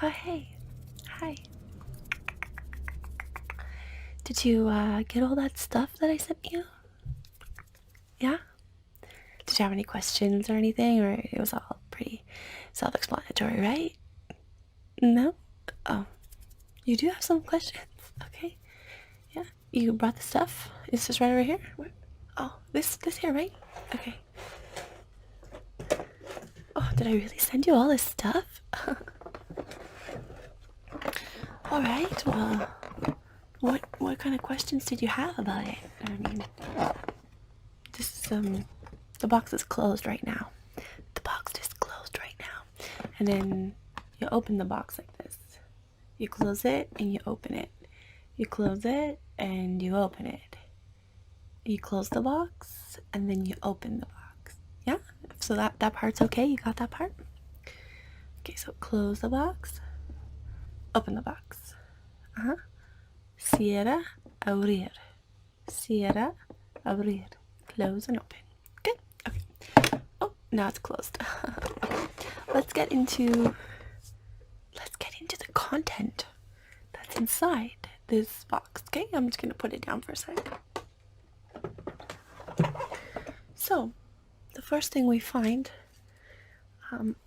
Oh, hey. Hi. Did you get all that stuff that I sent you? Yeah? Did you have any questions or anything? Or it was all pretty self-explanatory, right? No? Oh, you do have some questions. Okay. Yeah. You brought the stuff? Is this right over here? What? Oh, this here, right? Okay. Oh, did I really send you all this stuff? All right. Well, what kind of questions did you have about it? I mean, this the box is closed right now. The box is closed right now. And then you open the box like this. You close it and you open it. You close it and you open it. You close the box and then you open the box. Yeah? So that part's okay? You got that part? Okay, so close the box. Open the box. Cierra, abrir. Cierra, abrir. Close and open. Good? Okay. Oh, now it's closed. Let's get into the content that's inside this box. Okay, I'm just gonna put it down for a sec. So, the first thing we find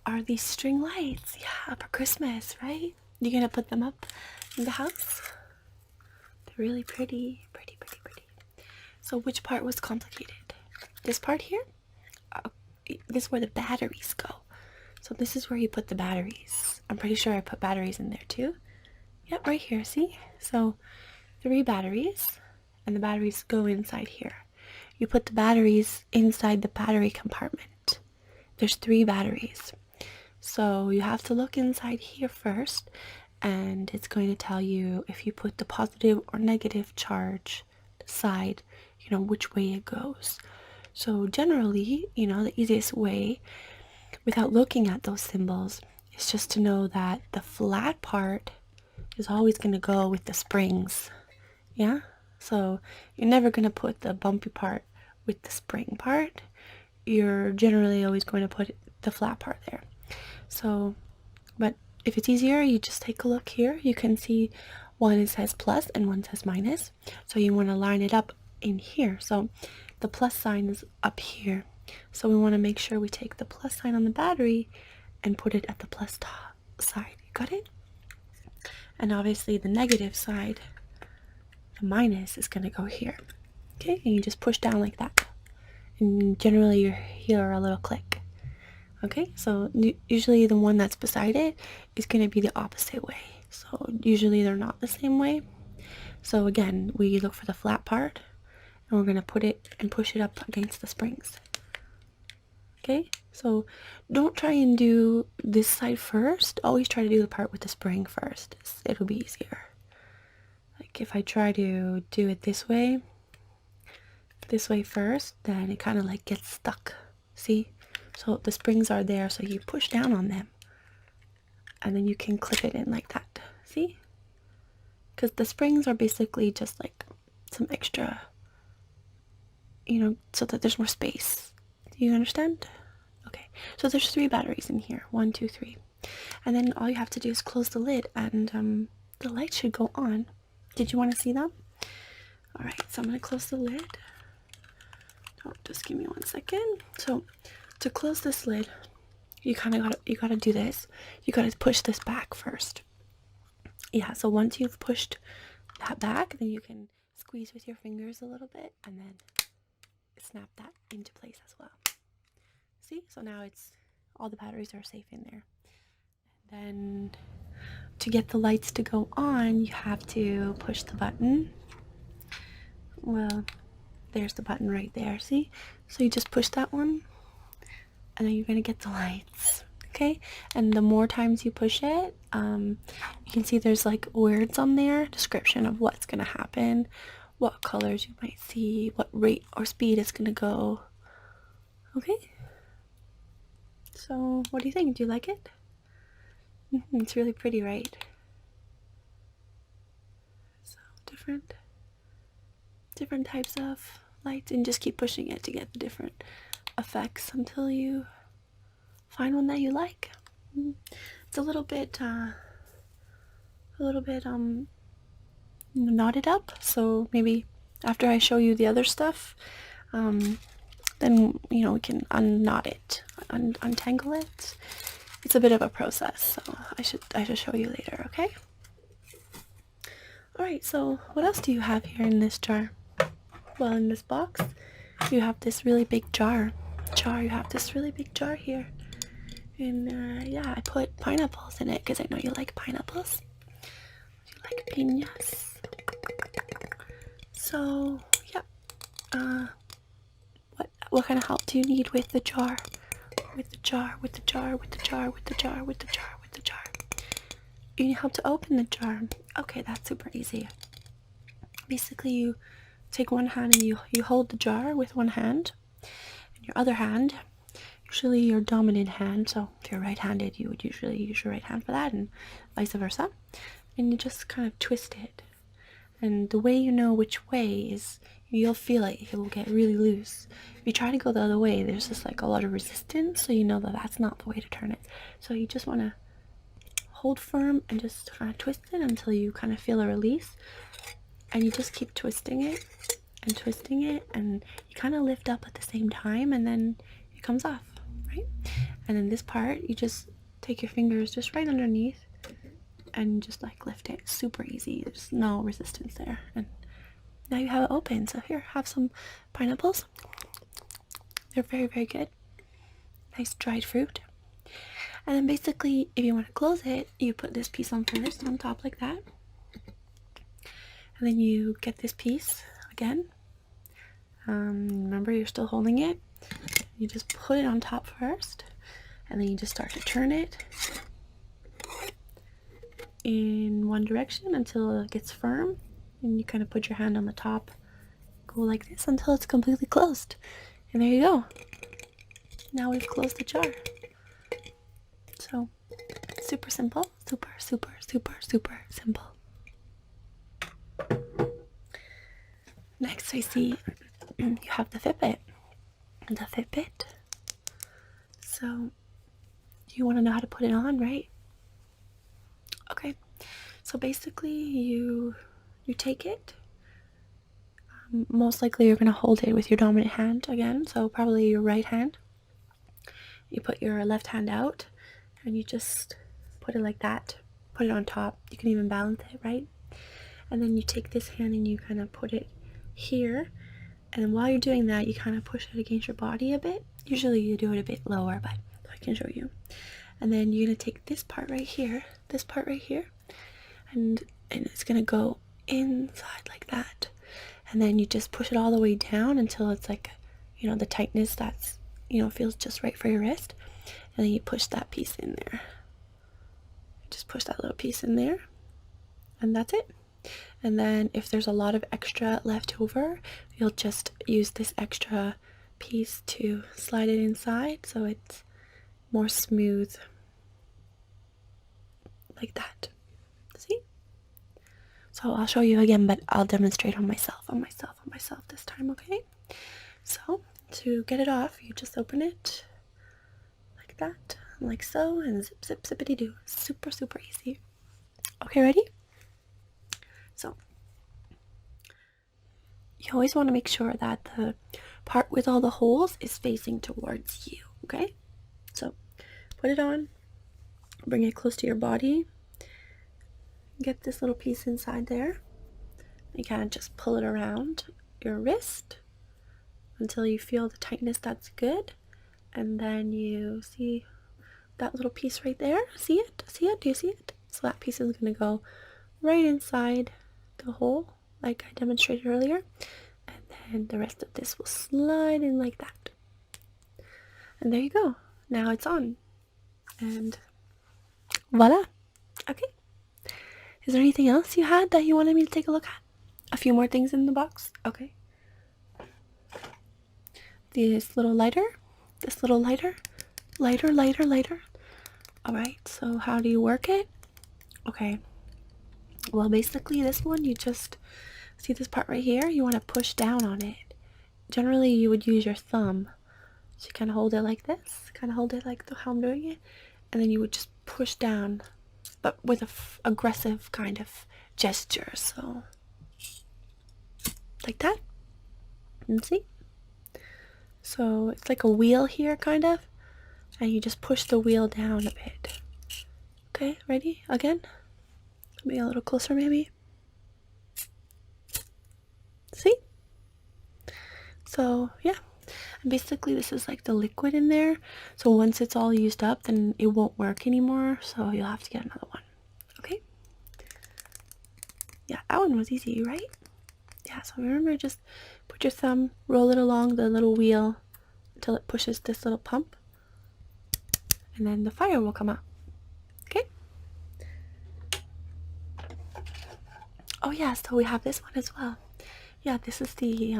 are these string lights. Yeah, for Christmas, right? You gonna put them up in the house? They're really pretty. So, which part was complicated? This part here? This is where the batteries go. So this is where you put the batteries. I'm pretty sure I put batteries in there too. Yep, right here, see? So 3 batteries, and the batteries go inside here. You put the batteries inside the battery compartment. There's 3 batteries. So you have to look inside here first, and it's going to tell you if you put the positive or negative charge side, which way it goes. So generally, the easiest way without looking at those symbols is just to know that the flat part is always going to go with the springs. Yeah? So you're never going to put the bumpy part with the spring part. You're generally always going to put the flat part there. So, but if it's easier, you just take a look here. You can see one says plus and one says minus. So you want to line it up in here. So the plus sign is up here. So we want to make sure we take the plus sign on the battery and put it at the plus top side. You got it? And obviously the negative side, the minus, is going to go here. Okay, and you just push down like that. And generally you hear a little click. Okay, so usually the one that's beside it is going to be the opposite way. So usually they're not the same way. So again, we look for the flat part, and we're going to put it and push it up against the springs. Okay, so don't try and do this side first. Always try to do the part with the spring first. It'll be easier. Like if I try to do it this way first, then it kind of like gets stuck. See? So the springs are there, so you push down on them. And then you can clip it in like that. See? Because the springs are basically just like some extra, so that there's more space. Do you understand? Okay, so there's 3 batteries in here. 1, 2, 3. And then all you have to do is close the lid, and the light should go on. Did you want to see them? Alright, so I'm going to close the lid. Oh, just give me 1 second. So, to close this lid, you gotta do this. You gotta push this back first. Yeah, so once you've pushed that back, then you can squeeze with your fingers a little bit and then snap that into place as well. See? So now all the batteries are safe in there. And then to get the lights to go on, you have to push the button. Well, there's the button right there, see? So you just push that one, and then you're gonna get the lights. Okay, and the more times you push it, you can see there's like words on there, description of what's gonna happen, what colors you might see, what rate or speed it's gonna go. Okay, so what do you think? Do you like it? It's really pretty, right? So different types of lights, and just keep pushing it to get the different effects until you find one that you like. It's a little bit a little bit knotted up. So maybe after I show you the other stuff, then we can unknot it, untangle it. It's a bit of a process, so I should show you later, okay? All right. So what else do you have here in this jar? Well, in this box, you have this really big jar. You have this really big jar here, and yeah, I put pineapples in it because I know you like pineapples. You like piñas. So yeah, what kind of help do you need with the jar? With the jar. You need help to open the jar. Okay, that's super easy. Basically, you take one hand and you hold the jar with one hand, and your other hand, usually your dominant hand, so if you're right-handed, you would usually use your right hand for that, and vice versa, and you just kind of twist it. And the way you know which way is, you'll feel it will get really loose. If you try to go the other way, there's just like a lot of resistance, so you know that that's not the way to turn it. So you just want to hold firm and just kind of twist it until you kind of feel a release, and you just keep twisting it, and you kind of lift up at the same time, and then it comes off, right? And then this part, you just take your fingers just right underneath and just like lift it. Super easy. There's no resistance there, and now you have it open. So here, have some pineapples. They're very, very good. Nice dried fruit. And then basically, if you want to close it, you put this piece on first, on top like that. And then you get this piece again. Remember, you're still holding it. You just put it on top first, and then you just start to turn it in one direction until it gets firm. And you kind of put your hand on the top, go like this until it's completely closed. And there you go. Now we've closed the jar. So, super simple. Super simple. Next, I see you have the Fitbit. So, you want to know how to put it on, right? Okay. So basically, you take it. Most likely, you're going to hold it with your dominant hand again. So probably your right hand. You put your left hand out, and you just put it like that. Put it on top. You can even balance it, right? And then you take this hand and you kind of put it here. And then while you're doing that, you kind of push it against your body a bit. Usually you do it a bit lower, but I can show you. And then you're going to take this part right here, and it's going to go inside like that. And then you just push it all the way down until it's like, the tightness that's, feels just right for your wrist. And then you push that piece in there. Just push that little piece in there. And that's it. And then if there's a lot of extra left over, you'll just use this extra piece to slide it inside so it's more smooth. Like that. See? So I'll show you again, but I'll demonstrate on myself this time, okay? So to get it off, you just open it like that, like so, and zip, zippity doo. Super easy. Okay, ready? So you always want to make sure that the part with all the holes is facing towards you, okay? So put it on, bring it close to your body, get this little piece inside there. You kind of just pull it around your wrist until you feel the tightness that's good. And then you see that little piece right there? See it? Do you see it? So that piece is going to go right inside the hole like I demonstrated earlier. And then the rest of this will slide in like that. And there you go. Now it's on. And voila. Okay. Is there anything else you had that you wanted me to take a look at? A few more things in the box? Okay. This little lighter. Lighter. Alright, so how do you work it? Okay. Well, basically this one, you just see this part right here? You want to push down on it. Generally, you would use your thumb. So you kind of hold it like this. Kind of hold it like how I'm doing it. And then you would just push down but with a aggressive kind of gesture. So like that. And see? So it's like a wheel here, kind of, and you just push the wheel down a bit. Okay, ready? Again? Be a little closer, maybe. See? So yeah, and basically this is like the liquid in there. So once it's all used up, then it won't work anymore. So you'll have to get another one. Okay? Yeah, that one was easy, right? Yeah, so remember, just put your thumb, roll it along the little wheel until it pushes this little pump, and then the fire will come out. Okay? Oh yeah, so we have this one as well. Yeah, this is the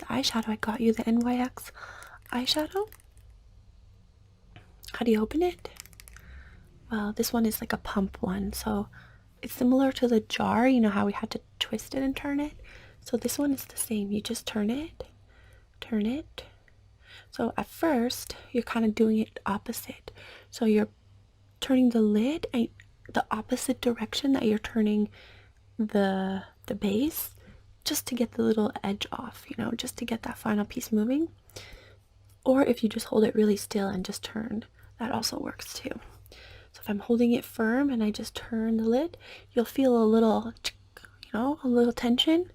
eyeshadow I got you, the NYX eyeshadow. How do you open it? Well, this one is like a pump one, so it's similar to the jar. You know how we had to twist it and turn it? So this one is the same. You just turn it, turn it. So at first, you're kind of doing it opposite. So you're turning the lid and the opposite direction that you're turning the base, just to get the little edge off, you know, just to get that final piece moving. Or if you just hold it really still and just turn, that also works too. So if I'm holding it firm and I just turn the lid, you'll feel a little, you know, a little tension,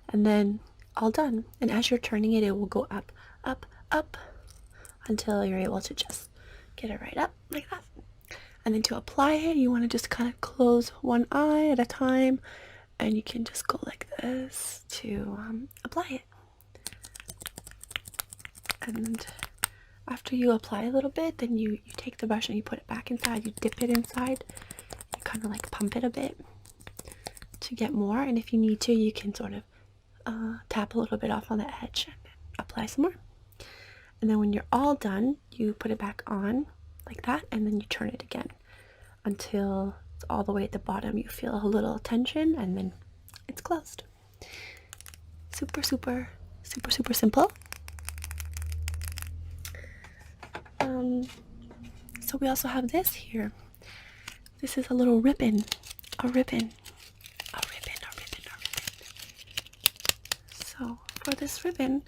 and then all done. And as you're turning it, it will go up, up, up, until you're able to just get it right up like that. And then to apply it, you want to just kind of close one eye at a time, and you can just go like this to apply it. And after you apply a little bit, then you take the brush and you put it back inside, you dip it inside, you kind of like pump it a bit to get more, and if you need to, you can sort of tap a little bit off on the edge and apply some more. And then when you're all done, you put it back on like that, and then you turn it again until it's all the way at the bottom. You feel a little tension, and then it's closed. Super, super, super, super simple. So we also have this here. This is a little ribbon, a ribbon. So for this ribbon,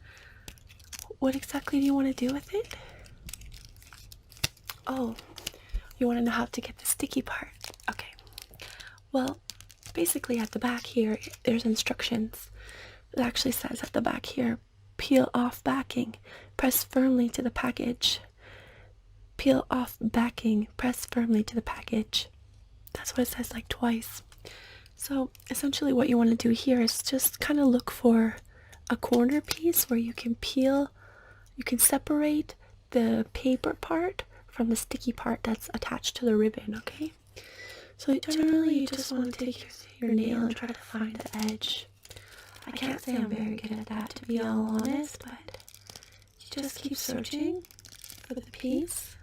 what exactly do you want to do with it? Oh, you want to know how to get the sticky part. Okay. Well, basically at the back here, there's instructions. It actually says at the back here, peel off backing, press firmly to the package. Peel off backing, press firmly to the package. That's what it says like twice. So essentially what you want to do here is just kind of look for a corner piece where you can peel, you can separate the paper part from the sticky part that's attached to the ribbon, okay? So generally you just want to take your nail and try to find the edge. I can't say I'm very good at that, to be all honest, but you just keep searching for the piece,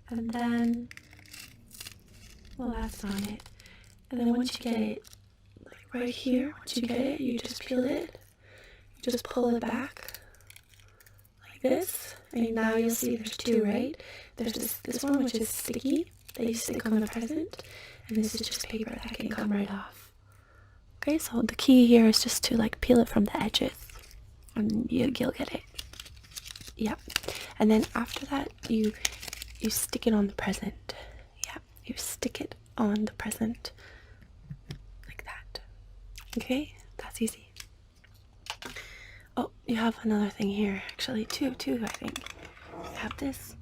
and then, well, that's not it. And then once you get it, like right here, once you get it, you just peel it, you just pull it back like this, and now you'll see there's two, right? There's this one which is sticky that you stick on the present, and this is just paper that can come right off. Okay, so the key here is just to like peel it from the edges, and you'll get it. Yep. And then after that, you stick it on the present. Yeah, you stick it on the present like that. Okay, that's easy. Oh, you have another thing here, actually, two, I think. You have this.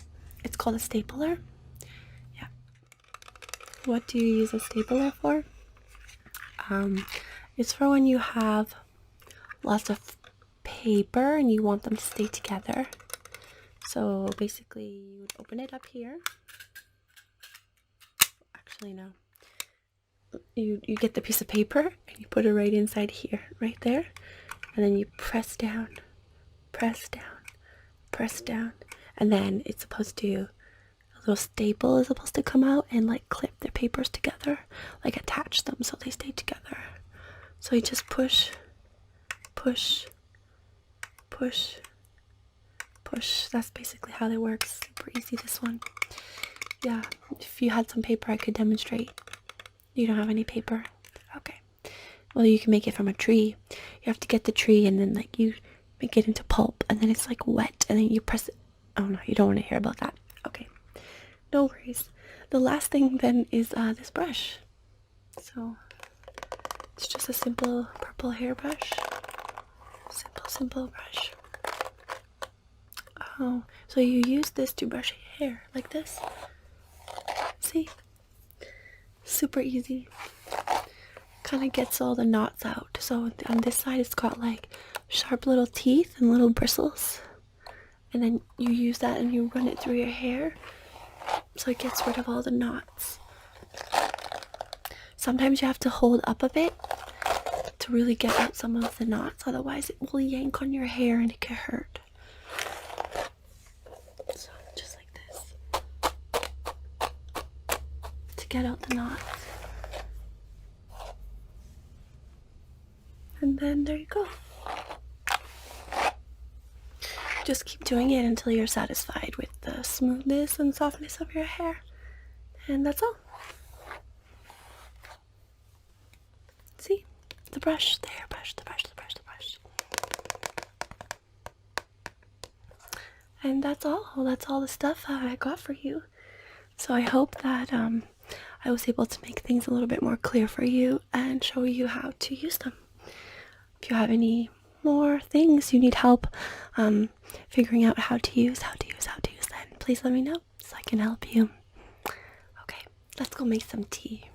It's called a stapler. Yeah. What do you use a stapler for? It's for when you have lots of paper and you want them to stay together. So basically you would open it up here. Actually, no. You get the piece of paper and you put it right inside here, right there. And then you press down, press down, press down. And then it's supposed to, a little staple is supposed to come out and like clip the papers together, like attach them so they stay together. So you just push, push, push, push. That's basically how it works. Super easy, this one. Yeah, if you had some paper, I could demonstrate. You don't have any paper? Okay. Well, you can make it from a tree. You have to get the tree and then, like, you make it into pulp and then it's, like, wet and then you press it. Oh, no, you don't want to hear about that. Okay. No worries. The last thing then is this brush. So, it's just a simple purple hairbrush. Simple brush. Oh, so you use this to brush your hair, like this. See? Super easy. Kind of gets all the knots out. So on this side it's got like sharp little teeth and little bristles. And then you use that and you run it through your hair. So it gets rid of all the knots. Sometimes you have to hold up a bit to really get out some of the knots. Otherwise it will yank on your hair and it can hurt. So just like this. To get out the knots. And then there you go. Just keep doing it until you're satisfied with the smoothness and softness of your hair. And that's all. See? The brush, the hairbrush, the brush. And that's all. That's all the stuff I got for you. So I hope that I was able to make things a little bit more clear for you and show you how to use them. If you have any more things you need help figuring out how to use, then please let me know so I can help you. Okay, let's go make some tea.